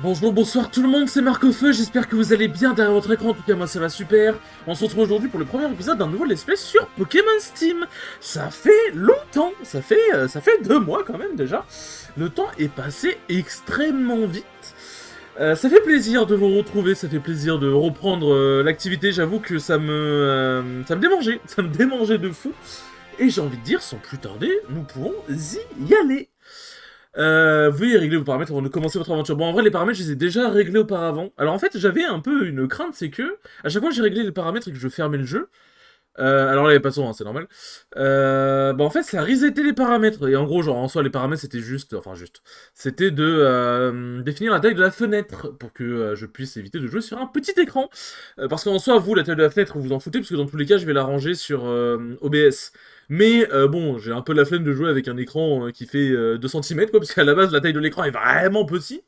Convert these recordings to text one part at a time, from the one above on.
Bonjour, bonsoir tout le monde, c'est Marc-Feu, j'espère que vous allez bien derrière votre écran, en tout cas moi ça va super. On se retrouve aujourd'hui pour le premier épisode d'un nouveau let's play sur Pokémon Steam. Ça fait longtemps, ça fait 2 mois quand même déjà. Le temps est passé extrêmement vite. Ça fait plaisir de vous retrouver, ça fait plaisir de reprendre l'activité, j'avoue que ça me démangeait, ça me démangeait de fou. Et j'ai envie de dire, sans plus tarder, nous pourrons y aller. Veuillez régler vos paramètres avant de commencer votre aventure. Bon, en vrai, les paramètres, je les ai déjà réglés auparavant. Alors, en fait, j'avais un peu une crainte, c'est que, à chaque fois que j'ai réglé les paramètres et que je fermais le jeu, alors là, il n'y a pas de son, hein, c'est normal, bah, en fait, ça resetait les paramètres. Et en gros, genre, en soi, les paramètres, c'était juste, c'était de définir la taille de la fenêtre pour que je puisse éviter de jouer sur un petit écran. Parce qu'en soi, vous, la taille de la fenêtre, vous vous en foutez, parce que dans tous les cas, je vais la ranger sur OBS. Mais bon, j'ai un peu la flemme de jouer avec un écran qui fait 2 cm, quoi, parce qu'à la base, la taille de l'écran est vraiment petit.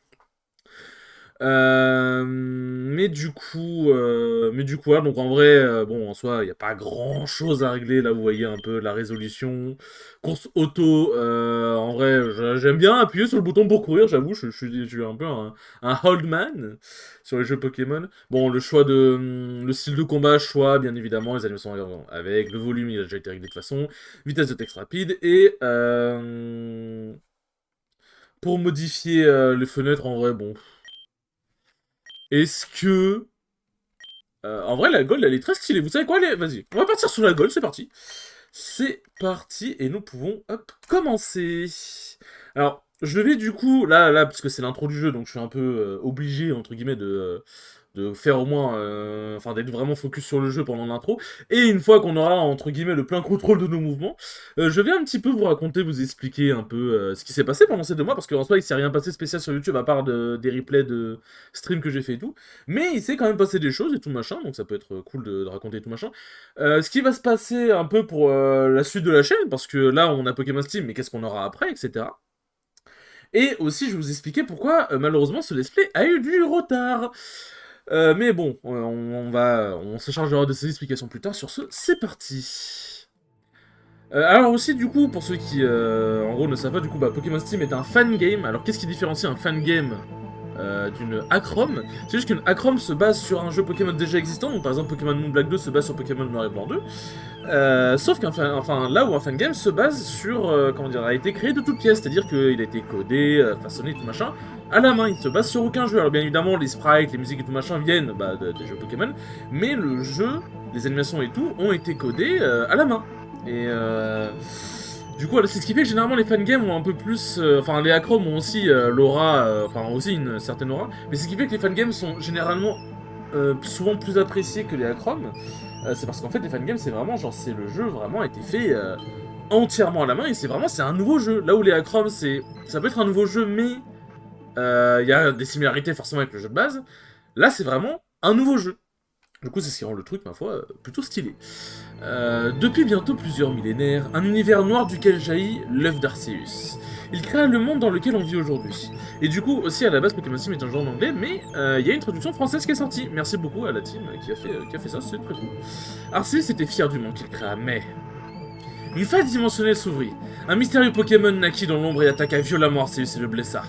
Mais du coup, voilà, donc en vrai, bon, en soi, il n'y a pas grand chose à régler. Là, vous voyez un peu la résolution. Course auto, en vrai, j'aime bien appuyer sur le bouton pour courir, j'avoue, je suis un peu un old man sur les jeux Pokémon. Bon, le choix le style de combat, choix, bien évidemment, les animations avec, le volume, il a déjà été réglé de toute façon, vitesse de texte rapide, et pour modifier les fenêtres, en vrai, bon. Est-ce que... en vrai, la gold, elle est très stylée. Vous savez quoi, vas-y, on va partir sur la gold, c'est parti. C'est parti, et nous pouvons, hop, commencer. Alors, je vais du coup, là, parce que c'est l'intro du jeu, donc je suis un peu obligé, entre guillemets, de faire au moins, enfin d'être vraiment focus sur le jeu pendant l'intro, et une fois qu'on aura, entre guillemets, le plein contrôle de nos mouvements, je vais un petit peu vous raconter, vous expliquer un peu ce qui s'est passé pendant ces 2 mois, parce qu'en soi il s'est rien passé spécial sur YouTube, à part des replays de streams que j'ai fait et tout, mais il s'est quand même passé des choses et tout machin, donc ça peut être cool de raconter tout machin. Ce qui va se passer un peu pour la suite de la chaîne, parce que là on a Pokémon Steam, mais qu'est-ce qu'on aura après, etc. Et aussi, je vais vous expliquer pourquoi, malheureusement, ce let's play a eu du retard. Mais bon, on se chargera de ces explications plus tard. Sur ce, c'est parti. Alors aussi, du coup, pour ceux qui, en gros, ne savent pas, du coup, bah, Pokémon Steam est un fan game. Alors, qu'est-ce qui différencie un fan game d'une Acrom? C'est juste qu'une Acrom se base sur un jeu Pokémon déjà existant. Donc, par exemple, Pokémon Moon Black 2 se base sur Pokémon Noir et Blanc 2. Sauf là où un fangame se base sur, comment dire, a été créé de toutes pièces, c'est-à-dire qu'il a été codé, façonné, tout machin, à la main, il se base sur aucun jeu. Alors bien évidemment, les sprites, les musiques et tout machin viennent des jeux Pokémon, mais le jeu, les animations et tout, ont été codés à la main. Et du coup, c'est ce qui fait que généralement les fangames ont un peu plus, enfin les Acrom ont aussi l'aura, enfin aussi une certaine aura, mais c'est ce qui fait que les fangames sont généralement souvent plus appréciés que les Acrom. C'est parce qu'en fait les fangames c'est vraiment genre c'est le jeu vraiment a été fait entièrement à la main et c'est un nouveau jeu. Là où les Acrom ça peut être un nouveau jeu mais il y a des similarités forcément avec le jeu de base. Là c'est vraiment un nouveau jeu. Du coup c'est ce qui rend le truc ma foi plutôt stylé. Depuis bientôt plusieurs millénaires, un univers noir duquel jaillit l'œuf d'Arceus. Il créa le monde dans lequel on vit aujourd'hui. Et du coup, aussi à la base, Pokémon Steam est un jeu en anglais, mais il y a une traduction française qui est sortie. Merci beaucoup à la team qui a fait ça, c'est très cool. Arceus était fier du monde qu'il créa, mais... Une faille dimensionnelle s'ouvrit. Un mystérieux Pokémon naquit dans l'ombre et attaqua violemment Arceus et le blessa.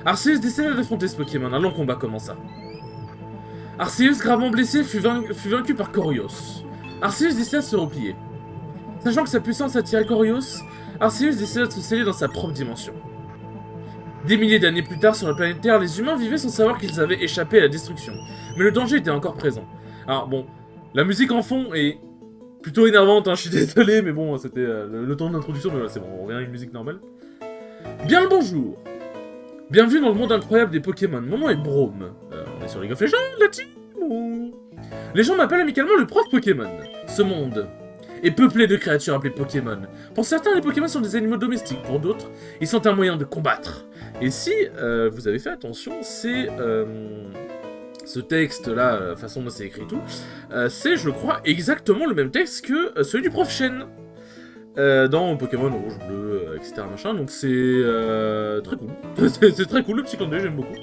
Arceus décida d'affronter ce Pokémon, un long combat commença. Arceus, gravement blessé, fut vaincu par Corios. Arceus décida de se replier. Sachant que sa puissance attirait Corios, Arceus décida de se sceller dans sa propre dimension. Des milliers d'années plus tard, sur la planète Terre, les humains vivaient sans savoir qu'ils avaient échappé à la destruction. Mais le danger était encore présent. Alors bon, la musique en fond est plutôt énervante, hein, je suis désolé, mais bon, c'était le temps d'introduction, mais voilà, c'est bon, on revient à une musique normale. Bien le bonjour. Bienvenue dans le monde incroyable des Pokémon, mon nom est Braum. On est sur League of Legends, la team ou... Les gens m'appellent amicalement le prof Pokémon. Ce monde est peuplé de créatures appelées Pokémon. Pour certains, les Pokémon sont des animaux domestiques, pour d'autres, ils sont un moyen de combattre. Et si vous avez fait attention, c'est... ce texte-là, la façon dont c'est écrit et tout, c'est, je crois, exactement le même texte que celui du prof Chen. Dans Pokémon rouge, bleu, etc. machin, donc c'est très cool. C'est très cool, le petit clin j'aime beaucoup.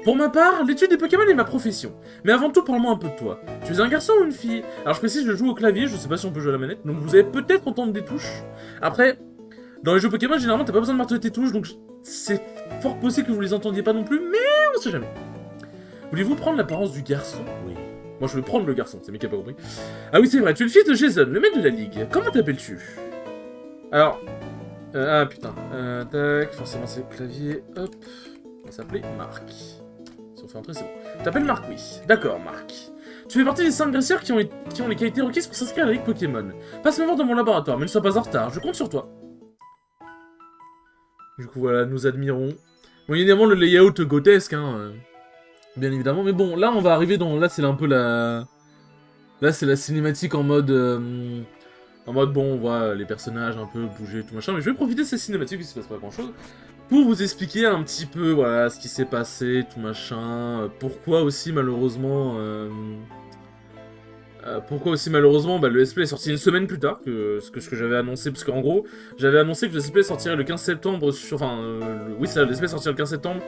Pour ma part, l'étude des Pokémon est ma profession. Mais avant tout, parle-moi un peu de toi. Tu es un garçon ou une fille? Alors je précise, je joue au clavier, je sais pas si on peut jouer à la manette, donc vous allez peut-être entendre des touches. Après, dans les jeux Pokémon, généralement, t'as pas besoin de marteler tes touches, donc c'est fort possible que vous les entendiez pas non plus, mais on sait jamais. Voulez-vous prendre l'apparence du garçon? Oui. Moi, je veux prendre le garçon, c'est mec qui a pas compris. Ah oui, c'est vrai, tu es le fils de Jason, le maître de la Ligue. Comment t'appelles-tu? Alors... ah, putain. Tac, forcément, c'est le clavier. Hop. On va s'appeler Marc. Si on fait entrer, c'est bon. Tu t'appelles Marc, oui. D'accord, Marc. Tu fais partie des 5 dresseurs qui ont les qualités requises pour s'inscrire à la Ligue Pokémon. Passe me voir dans mon laboratoire, mais ne sois pas en retard, je compte sur toi. Du coup, voilà, nous admirons. Bon, évidemment, le layout grotesque, hein. Bien évidemment, mais bon, là, on va arriver dans... Là, c'est un peu la... Là, c'est la cinématique en mode... bon, on voit les personnages un peu bouger, tout machin, mais je vais profiter de ces cinématiques, il se passe pas grand-chose, pour vous expliquer un petit peu, voilà, ce qui s'est passé, tout machin, pourquoi aussi, malheureusement... bah, le let's play est sorti une semaine plus tard que ce que j'avais annoncé, parce qu'en gros, j'avais annoncé que le let's play sortirait le 15 septembre sur... Enfin, oui, ça, le let's play sortirait le 15 septembre,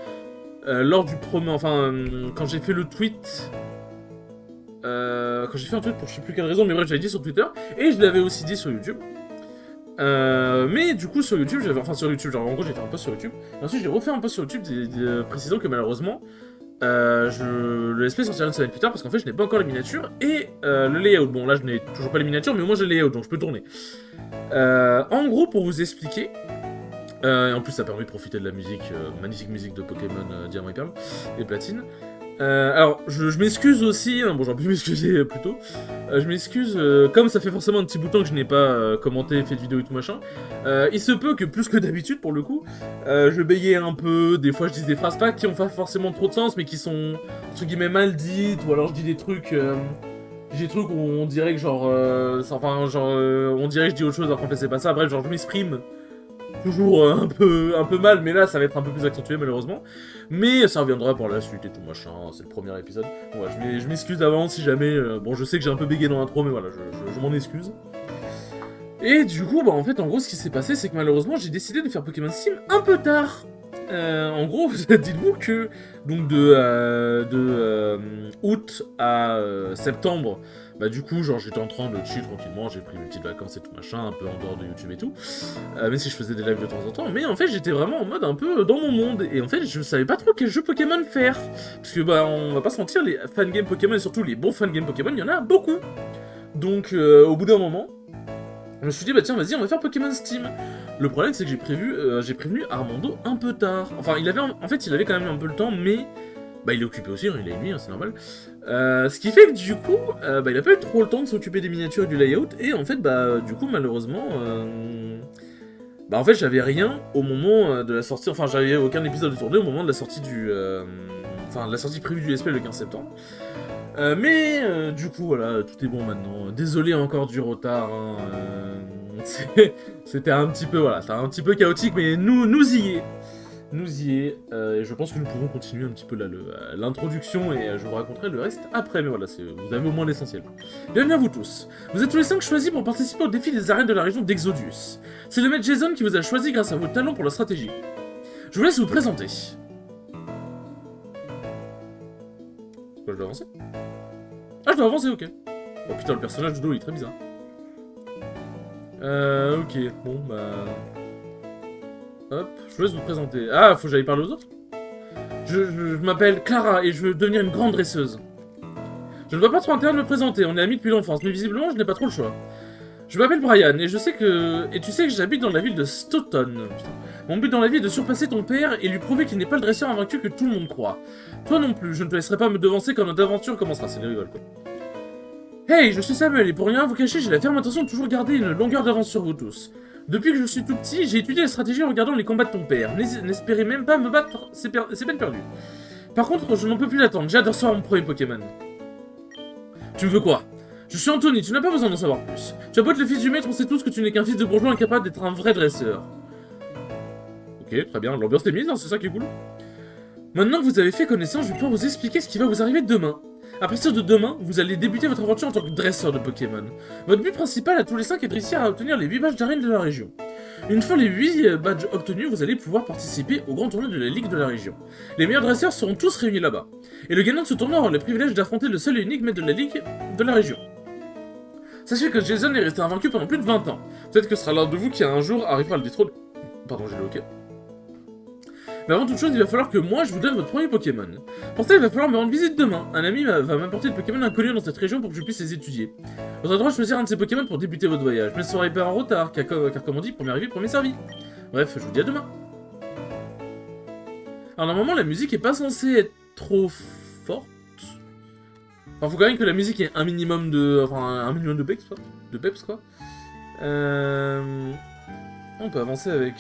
lors du premier... Enfin, quand j'ai fait le tweet... quand j'ai fait un tweet pour je sais plus quelle raison, mais bref, j'avais dit sur Twitter, et je l'avais aussi dit sur YouTube. Mais du coup, sur YouTube, genre en gros, j'ai fait un post sur YouTube, et ensuite j'ai refait un post sur YouTube précisant que malheureusement, le let's play sortira une semaine plus tard parce qu'en fait je n'ai pas encore les miniatures et le layout. Bon là je n'ai toujours pas les miniatures mais au moins j'ai le layout donc je peux tourner. En gros pour vous expliquer, et en plus ça permet de profiter de la musique, magnifique musique de Pokémon Diamant et Perle et Platine. Alors, je m'excuse aussi, hein, bon j'aurais pu m'excuser plus tôt, je m'excuse, comme ça fait forcément un petit bout de temps que je n'ai pas commenté, fait de vidéo et tout machin, il se peut que plus que d'habitude pour le coup, je bégayais un peu, des fois je dis des phrases pas qui ont pas forcément trop de sens, mais qui sont, entre guillemets, mal dites, ou alors je dis des trucs où on dirait que genre, on dirait que je dis autre chose alors qu'en fait c'est pas ça, bref, genre je m'exprime toujours un peu mal, mais là ça va être un peu plus accentué malheureusement. Mais ça reviendra pour la suite et tout machin, c'est le premier épisode. Bon, ouais, je m'excuse d'avance si jamais... bon, je sais que j'ai un peu bégayé dans l'intro, mais voilà, je m'en excuse. Et du coup, bah en fait, en gros, ce qui s'est passé, c'est que malheureusement, j'ai décidé de faire Pokémon Steam un peu tard. En gros, dites-vous que donc de août à septembre, bah du coup, genre j'étais en train de chill tranquillement, j'ai pris mes petites vacances et tout machin, un peu en dehors de YouTube et tout, même si je faisais des lives de temps en temps, mais en fait j'étais vraiment en mode un peu dans mon monde, et en fait je savais pas trop quel jeu Pokémon faire, parce que bah on va pas se mentir, les fangames Pokémon, et surtout les bons fangames Pokémon, il y en a beaucoup. Donc au bout d'un moment, je me suis dit bah tiens vas-y on va faire Pokémon Steam. Le problème c'est que j'ai prévenu Armando un peu tard, enfin il avait quand même un peu le temps, mais bah il est occupé aussi, hein, il a une nuit, hein, c'est normal. Ce qui fait que du coup, bah il a pas eu trop le temps de s'occuper des miniatures et du layout, et en fait bah du coup malheureusement, bah en fait j'avais rien au moment de la sortie, enfin j'avais aucun épisode de tournée au moment de la sortie de la sortie prévue du SP le 15 septembre. Mais du coup voilà, tout est bon maintenant. Désolé encore du retard, hein, c'était un petit peu voilà, c'était un petit peu chaotique, mais nous y est. Et je pense que nous pouvons continuer un petit peu l'introduction et je vous raconterai le reste après, mais voilà, vous avez au moins l'essentiel. Bienvenue à vous tous. Vous êtes tous les 5 choisis pour participer au défi des arènes de la région d'Exodius. C'est le maître Jason qui vous a choisi grâce à vos talents pour la stratégie. Je vous laisse vous présenter. Quoi, je dois avancer? Ah, je dois avancer, ok. Oh putain, le personnage de dos il est très bizarre. Ok, bon bah... Hop, je vous laisse vous présenter. Ah, faut que j'aille parler aux autres? Je m'appelle Clara et je veux devenir une grande dresseuse. Je ne vois pas trop intérêt de me présenter, on est amis depuis l'enfance, mais visiblement je n'ai pas trop le choix. Je m'appelle Brian et tu sais que j'habite dans la ville de Stoughton. Putain. Mon but dans la vie est de surpasser ton père et lui prouver qu'il n'est pas le dresseur invaincu que tout le monde croit. Toi non plus, je ne te laisserai pas me devancer quand notre aventure commencera, c'est des rigoles quoi. Hey, je suis Samuel et pour rien vous cacher, j'ai la ferme intention de toujours garder une longueur d'avance sur vous tous. Depuis que je suis tout petit, j'ai étudié la stratégie en regardant les combats de ton père. N'espérez même pas me battre, c'est peine perdue. Par contre, je n'en peux plus l'attendre, j'ai hâte de recevoir mon premier Pokémon. Tu me veux quoi? Je suis Anthony, tu n'as pas besoin d'en savoir plus. Tu as beau être le fils du maître, on sait tous que tu n'es qu'un fils de bourgeois incapable d'être un vrai dresseur. Ok, très bien, l'ambiance est mise, hein, c'est ça qui est cool. Maintenant que vous avez fait connaissance, je vais pouvoir vous expliquer ce qui va vous arriver demain. À partir de demain, vous allez débuter votre aventure en tant que dresseur de Pokémon. Votre but principal à tous les 5 est de réussir à obtenir les 8 badges d'arène de la région. Une fois les 8 badges obtenus, vous allez pouvoir participer au grand tournoi de la Ligue de la région. Les meilleurs dresseurs seront tous réunis là-bas. Et le gagnant de ce tournoi aura le privilège d'affronter le seul et unique maître de la Ligue de la région. Sachez que Jason est resté invaincu pendant plus de 20 ans. Peut-être que ce sera l'un de vous qui un jour arrivera à le détrôner. Pardon, j'ai le hockey. Mais avant toute chose, il va falloir que moi, je vous donne votre premier Pokémon. Pour ça, il va falloir me rendre visite demain. Un ami va m'apporter des Pokémon inconnus dans cette région pour que je puisse les étudier. Vous aurez le droit de choisir un de ces Pokémon pour débuter votre voyage. Mais ne soyez pas en retard, car comme on dit, premier arrivé, premier servi. Bref, je vous dis à demain. Alors normalement, la musique est pas censée être trop forte. Enfin, faut quand même que la musique ait un minimum de... Enfin, un minimum de peps, quoi. On peut avancer avec...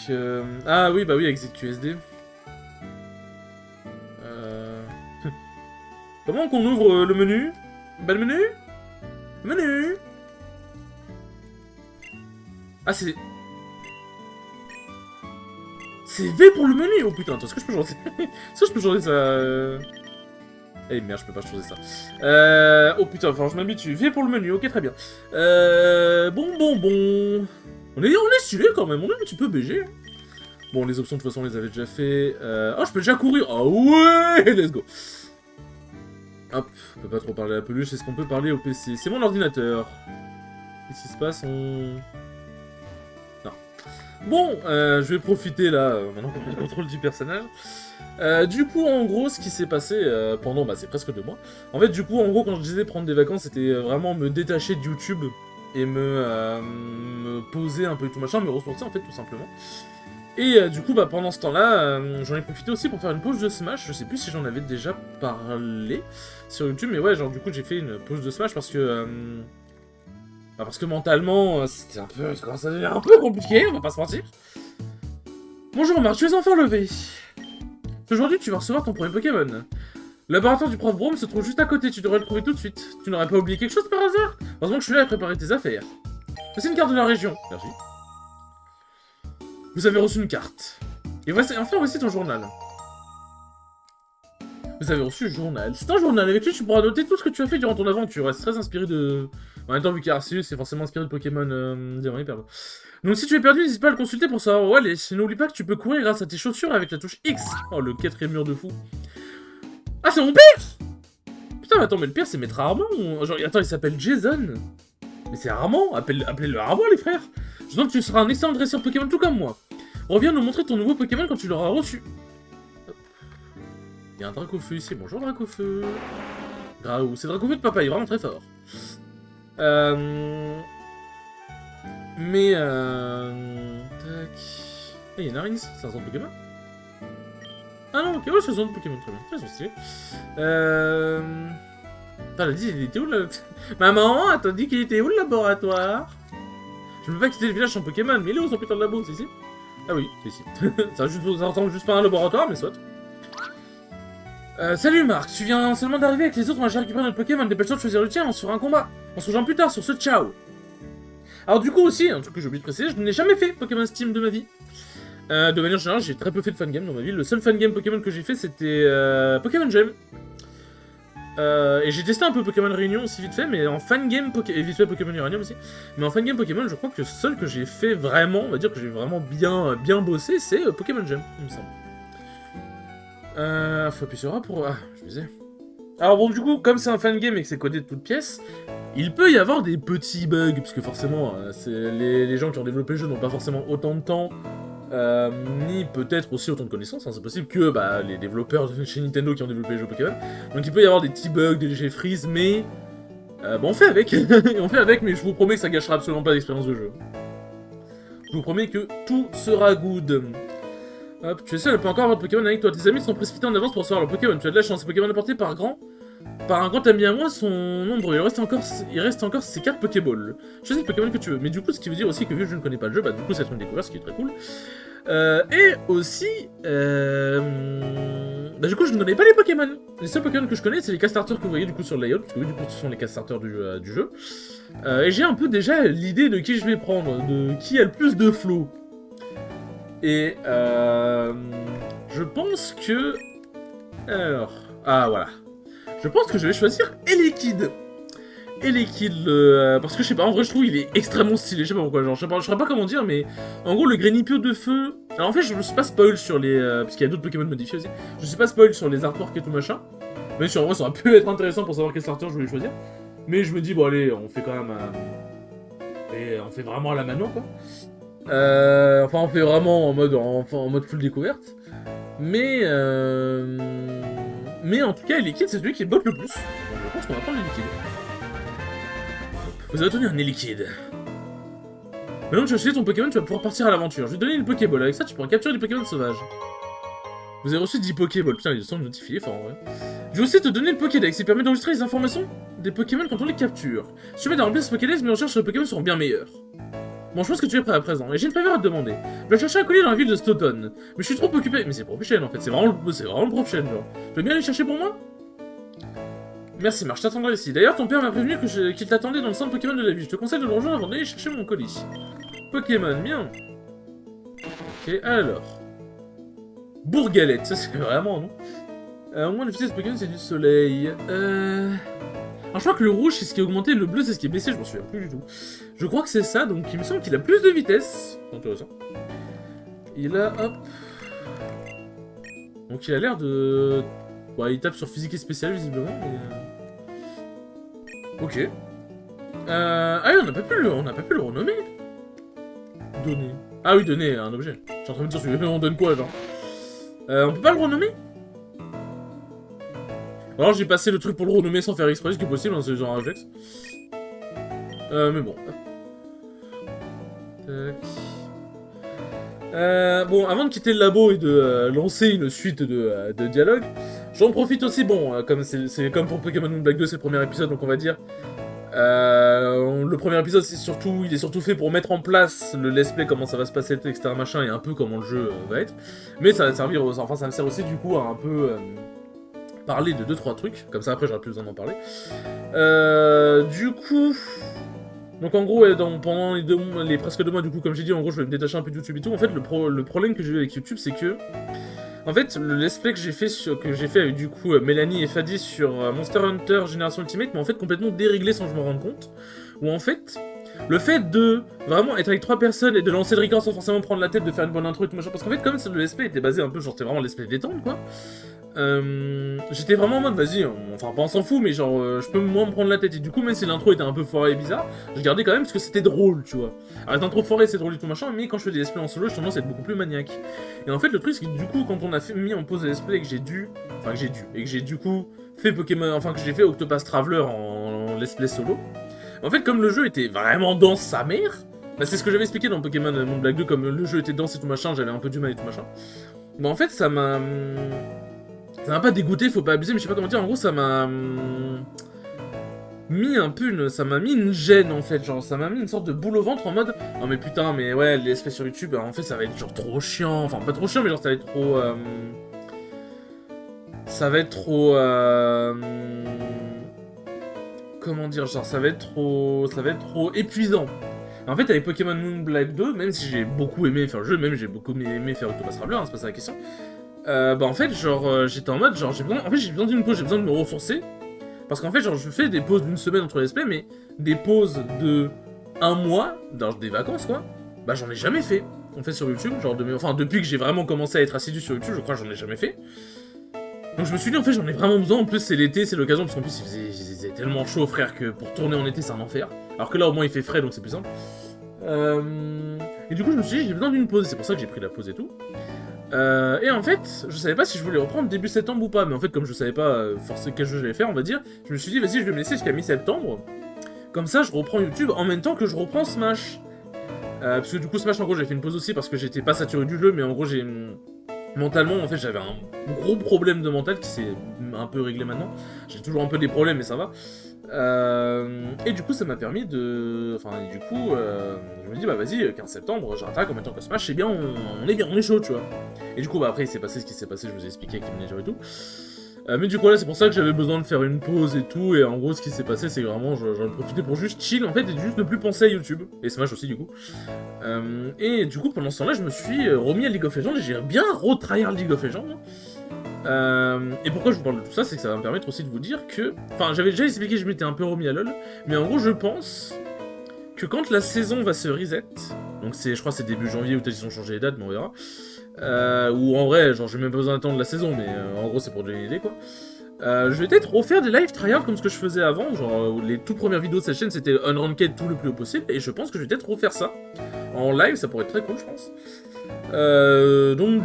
Ah oui, bah oui, avec ZQSD. Comment qu'on ouvre le menu? Bah le menu? Le menu? Ah c'est... C'est V pour le menu. Oh putain, attends, est-ce que je peux changer est-ce que je peux changer ça Eh merde, je peux pas changer ça. Oh putain, enfin je m'habitue. V pour le menu, ok très bien. Bon. On est stylé quand même, on est un petit peu BG. Bon, les options de toute façon on les avait déjà fait. Oh, je peux déjà courir. Ah ouais, let's go. Hop, on peut pas trop parler à la peluche, est-ce qu'on peut parler au PC? C'est mon ordinateur. Qu'est-ce qui se passe? Non. Bon, je vais profiter là, maintenant qu'on a le contrôle du personnage. Du coup, en gros, ce qui s'est passé pendant, bah c'est presque 2 mois. En fait, du coup, en gros, quand je disais prendre des vacances, c'était vraiment me détacher de YouTube et me poser un peu et tout machin, me ressourcer en fait, tout simplement. Et du coup, bah, pendant ce temps-là, j'en ai profité aussi pour faire une pause de Smash. Je sais plus si j'en avais déjà parlé sur YouTube, mais ouais, genre du coup, j'ai fait une pause de Smash parce que mentalement, c'était un peu... Ça commence à devenir un peu compliqué, on va pas se mentir. Bonjour Marc, tu es enfin levé. Aujourd'hui, tu vas recevoir ton premier Pokémon. Le laboratoire du prof Brome se trouve juste à côté, tu devrais le trouver tout de suite. Tu n'aurais pas oublié quelque chose par hasard? Heureusement que je suis là à préparer tes affaires. Voici une carte de la région. Merci. Vous avez reçu une carte. Et voici ton journal. Vous avez reçu le journal. C'est un journal, avec lui tu pourras noter tout ce que tu as fait durant ton aventure. C'est très inspiré de... En même temps, vu qu'Arceus, c'est forcément inspiré de Pokémon Diamant et Perle. Donc si tu es perdu, n'hésite pas à le consulter pour savoir où aller. N'oublie pas que tu peux courir grâce à tes chaussures avec la touche X. Oh, le 4ème mur de fou. Ah, c'est mon père! Putain, mais attends, mais le pire, c'est Maître Armand. Genre, attends, il s'appelle Jason. Mais c'est Armand. Appelez-le Armand, les frères. Je sens que tu seras un excellent dresseur Pokémon tout comme moi. Reviens nous montrer ton nouveau Pokémon quand tu l'auras reçu. Il y a un Dracofeu ici. Bonjour Dracofeu. Graou. C'est Dracofeu de papa, il est vraiment très fort. Tac. Il y a une arène ici, c'est un centre Pokémon. Ah non, ok, ouais, c'est un centre Pokémon, très bien. Très bien stylé. Attends, elle a dit, il était où là? Maman, elle t'a dit qu'il était où le laboratoire? Je ne peux pas quitter le village sans Pokémon, mais il est où son putain de labo? C'est ici? Ah oui, c'est ici. Ça ressemble juste pas à un laboratoire, mais soit. Salut Marc, tu viens seulement d'arriver avec les autres, on va récupérer notre Pokémon, dépêche-toi de choisir le tien, on se fera un combat. On se rejoint plus tard sur ce ciao. Alors du coup aussi, un truc que j'ai oublié de préciser, je n'ai jamais fait Pokémon Steam de ma vie. De manière générale, j'ai très peu fait de fangame dans ma vie. Le seul fangame Pokémon que j'ai fait, c'était Pokémon Gem. Et j'ai testé un peu Pokémon Réunion aussi vite fait, mais en fangame et vite fait Pokémon Uranium aussi. Mais en fangame Pokémon, je crois que le seul que j'ai fait vraiment, on va dire que j'ai vraiment bien bossé, c'est Pokémon Gem, il me semble. Faut appuyer sur A pour... Ah, je disais. Alors bon, du coup, comme c'est un fangame et que c'est codé de toutes pièces, il peut y avoir des petits bugs, puisque forcément, les gens qui ont développé le jeu n'ont pas forcément autant de temps, ni peut-être aussi autant de connaissances, hein. C'est possible que les développeurs de chez Nintendo qui ont développé les jeux Pokémon. Donc il peut y avoir des petits bugs, des légers freeze, mais... bon, on fait avec, on fait avec, mais je vous promets que ça gâchera absolument pas l'expérience de jeu. Je vous promets que tout sera good. Hop, tu es seul, elle peut encore avoir de Pokémon avec toi. Tes amis sont précipités en avance pour recevoir leur Pokémon. Tu as de la chance, ces Pokémon apportés par un grand ami à moi sont nombreux. Il reste encore ces cartes Pokéball. Choisis le Pokémon que tu veux. Mais du coup, ce qui veut dire aussi que vu que je ne connais pas le jeu, du coup, c'est une découverte, ce qui est très cool. Et aussi, du coup, je ne connais pas les Pokémon. Les seuls Pokémon que je connais, c'est les cast-starters que vous voyez du coup sur le layout, parce que oui, du coup, ce sont les cast-starters du jeu. Et j'ai un peu déjà l'idée de qui je vais prendre, de qui a le plus de flow. Et je pense que... Alors... Ah, voilà. Je pense que je vais choisir Elekid. Elekid, parce que je sais pas, en vrai je trouve il est extrêmement stylé, je sais pas pourquoi, genre je saurais pas comment dire, mais en gros le Greninpio de feu... Alors en fait je me suis pas spoil sur les... parce qu'il y a d'autres Pokémon modifiés aussi. Je me suis pas spoil sur les artworks et tout machin. Même si en vrai ça aurait pu être intéressant pour savoir quel starter je voulais choisir. Mais je me dis bon allez, on fait quand même... Et on fait vraiment à la mano quoi. Enfin, on fait vraiment en mode full découverte. Mais en tout cas, Elekid, c'est celui qui botte le plus. Donc, je pense qu'on va prendre l'Elekid. Vous avez obtenu un Elekid. Maintenant que tu as choisi ton Pokémon, tu vas pouvoir partir à l'aventure. Je vais te donner une Pokéball. Avec ça, tu pourras capturer des Pokémon sauvages. Vous avez reçu 10 Pokéballs. Putain, ils sont notifiés, fort en vrai. Je vais aussi te donner le Pokédex. Il permet d'enregistrer les informations des Pokémon quand on les capture. Si tu mets de remplir ce Pokédex, mes recherches sur les Pokémon seront bien meilleures. Bon, je pense que tu es prêt à présent, et j'ai une faveur à te demander. Je vais chercher un collier dans la ville de Stoughton, mais je suis trop occupé. Mais c'est Prochaine en fait, c'est vraiment le Prochaine, genre. Tu veux bien aller chercher pour moi? Merci, Marc, je t'attendrai ici. D'ailleurs, ton père m'a prévenu qu'il t'attendait dans le centre Pokémon de la ville. Je te conseille de le rejoindre avant d'aller chercher mon colis. Pokémon, bien. Ok, alors. Bourgalette, ça c'est vraiment, non? Au moins, la vitesse de Pokémon, c'est du soleil. Alors, je crois que le rouge, c'est ce qui est augmenté, le bleu, c'est ce qui est baissé, je m'en souviens plus du tout. Je crois que c'est ça, donc il me semble qu'il a plus de vitesse. Intéressant. Il a, hop... Donc il a l'air de... Ouais, il tape sur physique et spécial, visiblement, mais... Ok. Ah oui, on n'a pas pu le renommer. Donner. Ah oui, donner un objet. Je suis en train de me dire, on donne quoi, genre on peut pas le renommer? Alors j'ai passé le truc pour le renommer sans faire exprès, ce qui est possible, hein, c'est genre un réflexe. Mais bon. Bon, avant de quitter le labo et de lancer une suite de dialogues, j'en profite aussi, bon, comme c'est comme pour Pokémon Moon Black 2, c'est le premier épisode, donc on va dire... le premier épisode, il est surtout fait pour mettre en place le let's play, comment ça va se passer, etc. machin, et un peu comment le jeu va être. Mais ça va servir, enfin ça me sert aussi du coup à un peu parler de 2-3 trucs, comme ça après j'aurai plus besoin d'en parler. Du coup... Donc en gros, pendant les presque 2 mois, du coup, comme j'ai dit, en gros je vais me détacher un peu de YouTube et tout. En fait, le problème que j'ai eu avec YouTube, c'est que... En fait, le let's play que j'ai fait avec du coup Mélanie et Fadi sur Monster Hunter Génération Ultimate m'a en fait complètement déréglé sans que je me rende compte. Où en fait, le fait de vraiment être avec 3 personnes et de lancer le record sans forcément prendre la tête, de faire une bonne intro et tout machin, parce qu'en fait, comme le let's play était basé un peu, genre c'était vraiment le let's play détente quoi. J'étais vraiment en mode vas-y, enfin pas on s'en fout, mais genre je peux moins me prendre la tête. Et du coup, même si l'intro était un peu foirée et bizarre, je gardais quand même parce que c'était drôle, tu vois. Alors l'intro foirée c'est drôle et tout machin, mais quand je fais des let's play en solo, j'ai tendance à être beaucoup plus maniaque. Et en fait, le truc c'est que du coup, quand on a mis en pause les let's play et que j'ai du coup fait Pokémon, enfin que j'ai fait Octopath Traveler en let's play solo, en fait, comme le jeu était vraiment dense sa mère, bah c'est ce que j'avais expliqué dans Pokémon Moon Black 2, comme le jeu était dense et tout machin, j'avais un peu du mal et tout machin. Bah en fait, ça m'a pas dégoûté, faut pas abuser, mais je sais pas comment dire, en gros ça m'a mis un peu ça m'a mis une gêne en fait, genre ça m'a mis une sorte de boule au ventre en mode oh mais putain mais ouais les espèces sur YouTube en fait ça va être genre trop chiant, enfin pas trop chiant mais genre ça va être trop comment dire, genre ça va être trop épuisant. En fait avec Pokémon Moon Black 2, même si j'ai beaucoup aimé faire le jeu, même j'ai beaucoup aimé faire Octopath Traveler, hein, c'est pas ça la question. Bah en fait genre j'étais en mode genre j'ai besoin d'une pause, j'ai besoin de me ressourcer parce qu'en fait genre je fais des pauses d'une semaine entre les displays mais des pauses de 1 mois, genre des vacances quoi, bah j'en ai jamais fait en fait sur YouTube, genre depuis que j'ai vraiment commencé à être assidu sur YouTube, je crois que j'en ai jamais fait. Donc je me suis dit en fait j'en ai vraiment besoin, en plus c'est l'été, c'est l'occasion parce qu'en plus il faisait tellement chaud frère que pour tourner en été c'est un enfer, alors que là au moins il fait frais donc c'est plus simple. Et du coup je me suis dit j'ai besoin d'une pause, c'est pour ça que j'ai pris la pause et tout. Et en fait, je savais pas si je voulais reprendre début septembre ou pas, mais en fait, comme je savais pas forcément quel jeu j'allais faire, on va dire, je me suis dit, vas-y, je vais me laisser jusqu'à mi-septembre. Comme ça, je reprends YouTube en même temps que je reprends Smash. Parce que du coup, Smash, en gros, j'ai fait une pause aussi parce que j'étais pas saturé du jeu, mais en gros, mentalement, en fait, j'avais un gros problème de mental qui s'est un peu réglé maintenant. J'ai toujours un peu des problèmes, mais ça va. Et du coup, ça m'a permis de... Enfin, du coup, je me dis, bah vas-y, 15 septembre, j'attaque en même temps que Smash, c'est bien, on est chaud, tu vois. Et du coup, bah après, il s'est passé ce qui s'est passé, je vous ai expliqué avec les managers et tout. Mais du coup, là, c'est pour ça que j'avais besoin de faire une pause et tout, et en gros, ce qui s'est passé, c'est vraiment, j'en ai profité pour juste chill, en fait, et juste ne plus penser à YouTube, et Smash aussi, du coup. Et du coup, pendant ce temps-là, je me suis remis à League of Legends, et j'ai bien retryhard League of Legends, hein. Et pourquoi je vous parle de tout ça, c'est que ça va me permettre aussi de vous dire que... Enfin, j'avais déjà expliqué que je m'étais un peu remis à LoL, mais en gros, je pense que quand la saison va se reset, donc je crois que c'est début janvier, ou peut-être ils ont changé les dates, mais on verra, ou en vrai, genre j'ai même pas besoin d'attendre la saison, mais en gros c'est pour donner une idée, quoi. Je vais peut-être refaire des live tryhard comme ce que je faisais avant, genre les toutes premières vidéos de cette chaîne c'était unranked tout le plus haut possible, et je pense que je vais peut-être refaire ça, en live, ça pourrait être très cool, je pense. Donc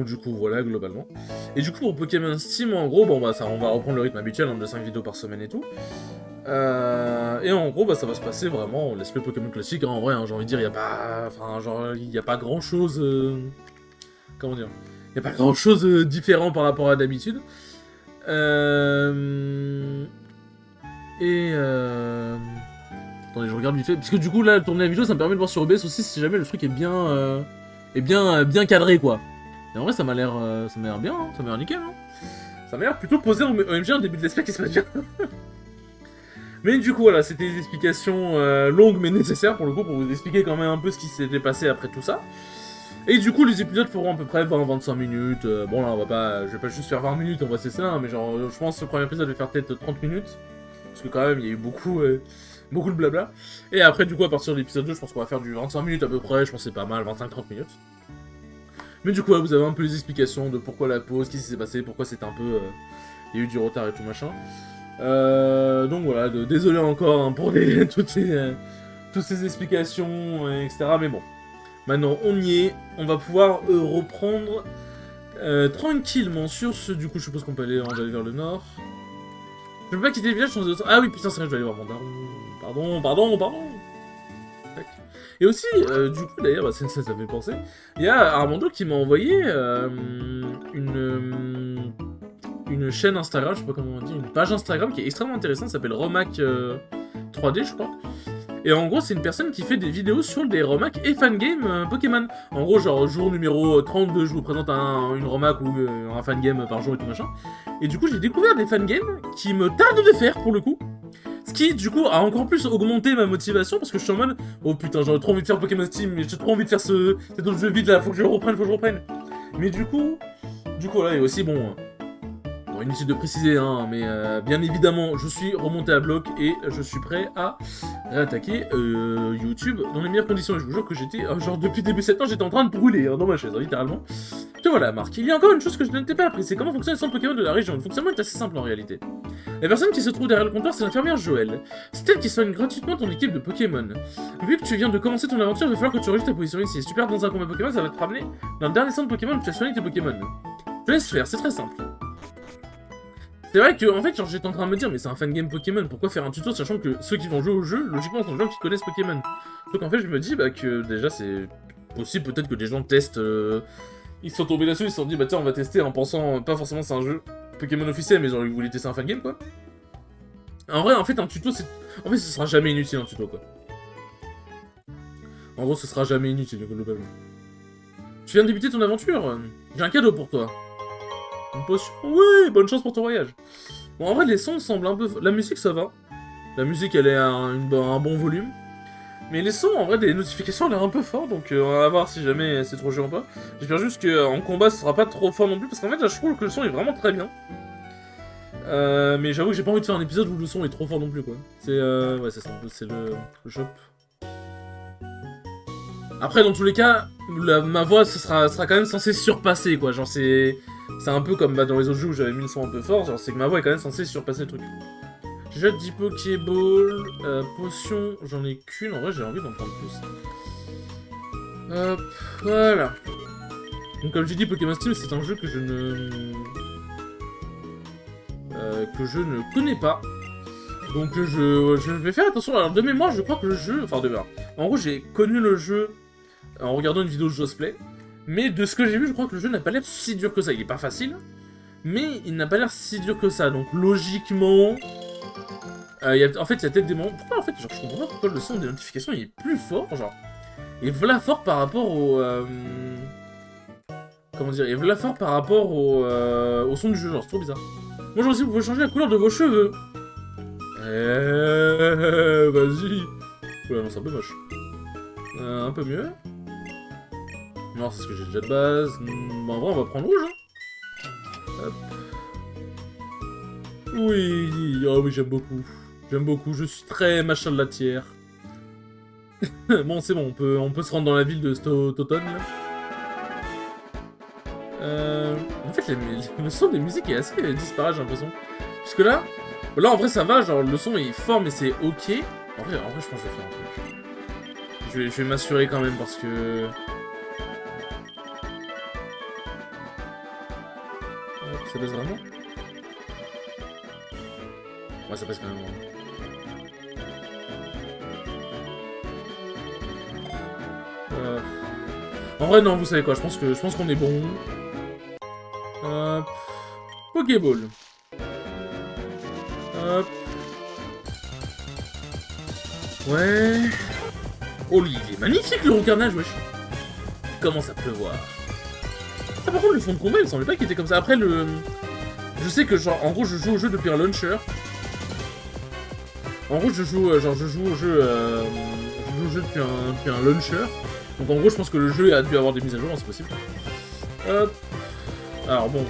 du coup, voilà, globalement. Et du coup, pour Pokémon Steam, en gros, bon, bah, ça, on va reprendre le rythme habituel, hein, de 5 vidéos par semaine et tout. Et en gros, bah, ça va se passer vraiment, on laisse le Pokémon classique, hein, en vrai, hein, j'ai envie de dire, il y a pas... Enfin, genre, il y a pas grand-chose... comment dire? Il y a pas grand-chose différent par rapport à d'habitude. Attendez, je regarde vite fait, parce que du coup, là, tourner la vidéo, ça me permet de voir sur OBS aussi si jamais le truc est bien... bien cadré, quoi. Et en vrai, ça m'a l'air bien, hein, ça m'a l'air nickel, hein. Ça m'a l'air plutôt posé en OMG en début de l'espèce qui se passe bien. Mais du coup, voilà, c'était des explications longues mais nécessaires pour le coup, pour vous expliquer quand même un peu ce qui s'était passé après tout ça. Et du coup, les épisodes feront à peu près 20-25 minutes. Bon, là, on va pas... Je vais pas juste faire 20 minutes, on va cesser ça, hein, mais genre, je pense que le premier épisode va faire peut-être 30 minutes. Parce que quand même, il y a eu beaucoup de blabla. Et après, du coup, à partir de l'épisode 2, je pense qu'on va faire du 25 minutes à peu près. Je pense que c'est pas mal, 25-30 minutes. Mais du coup, vous avez un peu les explications de pourquoi la pause, qu'est-ce qui s'est passé, pourquoi c'était un peu... il y a eu du retard et tout machin. Donc voilà, désolé encore hein, pour toutes ces explications, etc. Mais bon, maintenant on y est, on va pouvoir reprendre tranquillement sur ce... Du coup, je suppose qu'on peut aller, on va aller vers le nord. Je peux pas quitter le village sans... Ah oui, putain, c'est vrai, je dois aller voir mon daron. Pardon. Tac. Et aussi, du coup, d'ailleurs, bah, ça me fait penser, il y a Armando qui m'a envoyé une chaîne Instagram, je sais pas comment on dit, une page Instagram qui est extrêmement intéressante, ça s'appelle Romac 3D, je crois. Et en gros, c'est une personne qui fait des vidéos sur des Romac et fangame Pokémon. En gros, genre, jour numéro 32, je vous présente une Romac ou un fangame par jour et tout machin. Et du coup, j'ai découvert des fangames qui me tardent de faire, pour le coup. Ce qui, du coup, a encore plus augmenté ma motivation, parce que je suis en mode, oh putain, j'aurais trop envie de faire Pokémon Steam, mais j'ai trop envie de faire cet autre jeu vide là, faut que je le reprenne. Mais du coup, là, et aussi, bon... inutile de préciser, hein, mais bien évidemment, je suis remonté à bloc et je suis prêt à réattaquer YouTube dans les meilleures conditions. Et je vous jure que j'étais, genre depuis début septembre, j'étais en train de brûler hein, dans ma chaise, hein, littéralement. Et voilà, Marc, il y a encore une chose que je ne t'ai pas appris, c'est comment fonctionne les centres Pokémon de la région. Le fonctionnement est assez simple en réalité. La personne qui se trouve derrière le comptoir, c'est l'infirmière Joël. C'est elle qui soigne gratuitement ton équipe de Pokémon. Vu que tu viens de commencer ton aventure, il va falloir que tu enregistres ta position ici. Si tu perds dans un combat Pokémon, ça va te ramener dans le dernier centre Pokémon où tu as soigné tes Pokémon. Je te laisse faire, c'est très simple. C'est vrai que, en fait, genre, j'étais en train de me dire, mais c'est un fangame Pokémon, pourquoi faire un tuto sachant que ceux qui vont jouer au jeu, logiquement, sont des gens qui connaissent Pokémon. Donc en fait, je me dis, bah, que déjà, c'est possible peut-être que des gens testent, ils se sont tombés là-dessus, ils se sont dit, bah tiens, on va tester en pensant, pas forcément c'est un jeu Pokémon officiel, mais genre, ils voulaient tester un fangame, quoi. En vrai, en fait, un tuto, c'est... En fait, ce sera jamais inutile, un tuto, quoi. En gros, ce sera jamais inutile, globalement. Tu viens de débuter ton aventure? J'ai un cadeau pour toi. Une potion? Oui, bonne chance pour ton voyage. Bon, en vrai, les sons semblent un peu... La musique, ça va. La musique, elle est à un bon volume. Mais les sons, en vrai, des notifications, elles l'air un peu fort, donc on va voir si jamais c'est trop chiant ou pas. J'espère juste qu'en combat, ce sera pas trop fort non plus, parce qu'en fait, là, je trouve que le son est vraiment très bien. Mais j'avoue que j'ai pas envie de faire un épisode où le son est trop fort non plus, quoi. C'est, ouais, c'est ça, c'est le shop. Après, dans tous les cas, ma voix, sera quand même censée surpasser, quoi. Genre, c'est un peu comme bah, dans les autres jeux où j'avais mis le son un peu fort, genre, c'est que ma voix est quand même censée surpasser le truc. Jette 10 Pokéball, potion, j'en ai qu'une, en vrai, j'ai envie d'en prendre plus. Hop, voilà. Donc, comme j'ai dit, Pokémon Steam, c'est un jeu que je ne connais pas. Donc je vais faire attention. Alors de mémoire, je crois que le jeu... Enfin de mémoire. En gros, j'ai connu le jeu en regardant une vidéo de Josplay. Mais de ce que j'ai vu, je crois que le jeu n'a pas l'air si dur que ça. Il est pas facile, mais il n'a pas l'air si dur que ça. Donc logiquement... en fait, il y a peut-être des moments... Pourquoi en fait, genre, je comprends pas pourquoi le son des notifications il est plus fort, genre... Il est voilà fort par rapport au... Comment dire? Il est voilà fort par rapport au son du jeu, genre c'est trop bizarre. Bonjour aussi, vous pouvez changer la couleur de vos cheveux. Vas-y. Ouais, non, c'est un peu moche. Un peu mieux. Non, c'est ce que j'ai déjà de base. Bon, en vrai, on va prendre rouge, hein. Hop. Oui, oh oui, j'aime beaucoup. J'aime beaucoup, je suis très machin de la tiers. Bon, c'est bon, on peut se rendre dans la ville de cet automne, là. En fait, le son des musiques est assez disparate, j'ai l'impression. Parce que là, en vrai, ça va, genre, le son est fort, mais c'est ok. En vrai, je pense que je vais faire un truc. Je vais m'assurer quand même parce que... Hop, ça baisse vraiment? Ouais, ça passe quand même vraiment. En vrai, non, vous savez quoi, je pense qu'on est bon. Hop. Pokéball. Hop. Ouais. Oh, il est magnifique le recarnage, wesh. Il commence à pleuvoir. Ah, par contre, le fond de combat, il me semblait pas qu'il était comme ça. Après, le... Je sais que, genre, en gros, je joue au jeu depuis un launcher. En gros, je joue au jeu... je joue au jeu depuis un launcher. Donc, en gros, je pense que le jeu a dû avoir des mises à jour, c'est possible. Hop. Alors, bon.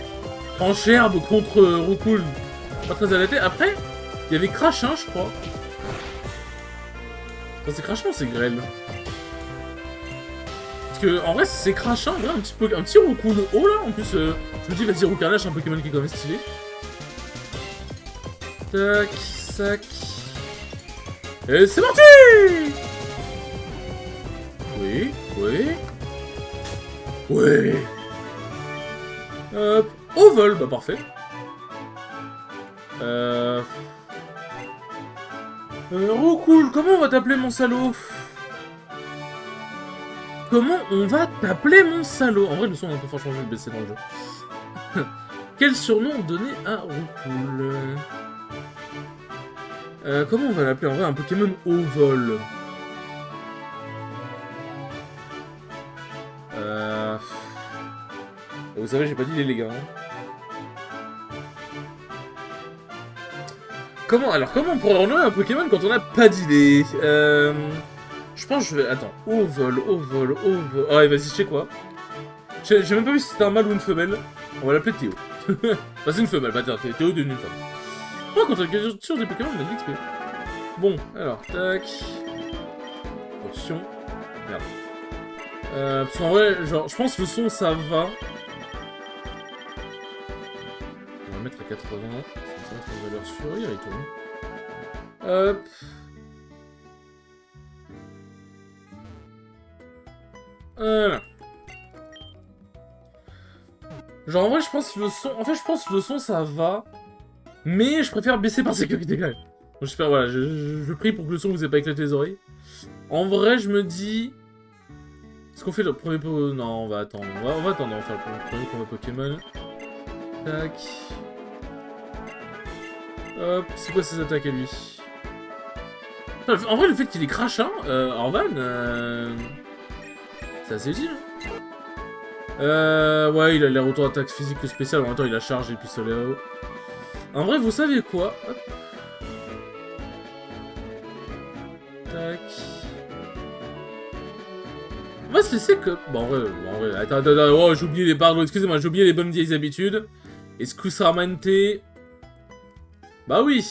Trancherbe contre Roucoule. Pas très adapté. Après, il y avait Crachin, je crois. Enfin, c'est Crachin ou c'est Grêle? Parce que, en vrai, c'est Crachin, là, un petit Roucoule haut, là. En plus, je me dis, vas-y, Roucarnage, un Pokémon qui est quand même stylé. Tac, sac. Et c'est parti! Oui, oui. Oui. Hop. Au vol, bah parfait. Roucoule, comment on va t'appeler mon salaud? Comment on va t'appeler mon salaud? En vrai, le son on a un peu fort changé, le baisser dans le jeu. Quel surnom donner à Roucoule? Comment on va l'appeler en vrai un Pokémon au vol? Vous savez, j'ai pas dit les gars. Hein. Comment on pourrait renommer un Pokémon quand on n'a pas d'idée? Je pense que je vais... Attends. Au vol. Ah, ouais, vas-y, je sais quoi. J'ai même pas vu si c'était un mâle ou une femelle. On va l'appeler Théo. Bah, c'est une femelle, bah tiens, Théo devenu une femme. Oh, quand on a sur des Pokémon, on a de l'XP. Bon, alors, tac. Option. Merde. Parce qu'en vrai, genre, je pense que le son, ça va. On va mettre à 80. Ça va mettre une valeur sûre, il tourne. Hop. Voilà. Genre, en vrai, je pense que le son... En fait, je pense que le son, ça va. Mais je préfère baisser par sécurité, quand même. Donc, j'espère, voilà, je prie pour que le son vous ait pas éclaté les oreilles. En vrai, je me dis... Est-ce qu'on fait le premier... Non, on va attendre. On va attendre, on va faire le premier combat Pokémon. Tac. Hop, c'est quoi ses attaques à lui? En vrai, le fait qu'il est crachin, Orban, c'est assez utile. Ouais, il a l'air autant attaque physique que spéciale. En même temps, il a charge et pistolet à eau. En vrai, vous savez quoi? Hop. Tac. On va se laisser que... Bon, en vrai, attends, oh, j'ai oublié les pardons, excusez-moi, j'ai oublié les bonnes vieilles habitudes. Excusamente. Bah oui.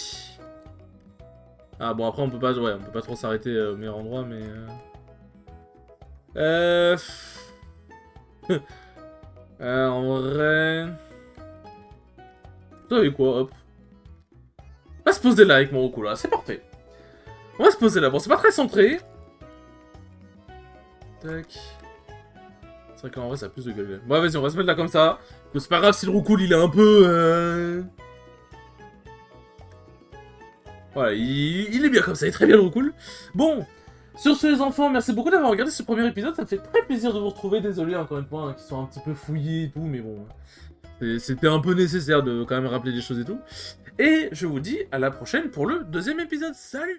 Ah bon, après on peut pas, ouais, on peut pas trop s'arrêter au meilleur endroit, mais... en vrai... Vous savez quoi, hop. On va se poser là avec mon Roku, là, c'est parfait. On va se poser là, bon, c'est pas très centré. Tac. C'est vrai qu'en vrai, ça a plus de gueule. Bon, vas-y, on va se mettre là comme ça. C'est pas grave si le Roucoule, il est un peu... Voilà, il est bien comme ça, il est très bien le Roucoule. Bon, sur ce les enfants, merci beaucoup d'avoir regardé ce premier épisode. Ça me fait très plaisir de vous retrouver. Désolé encore une fois, hein, qu'ils soient un petit peu fouillés et tout, mais bon... C'était un peu nécessaire de quand même rappeler des choses et tout. Et je vous dis à la prochaine pour le deuxième épisode. Salut!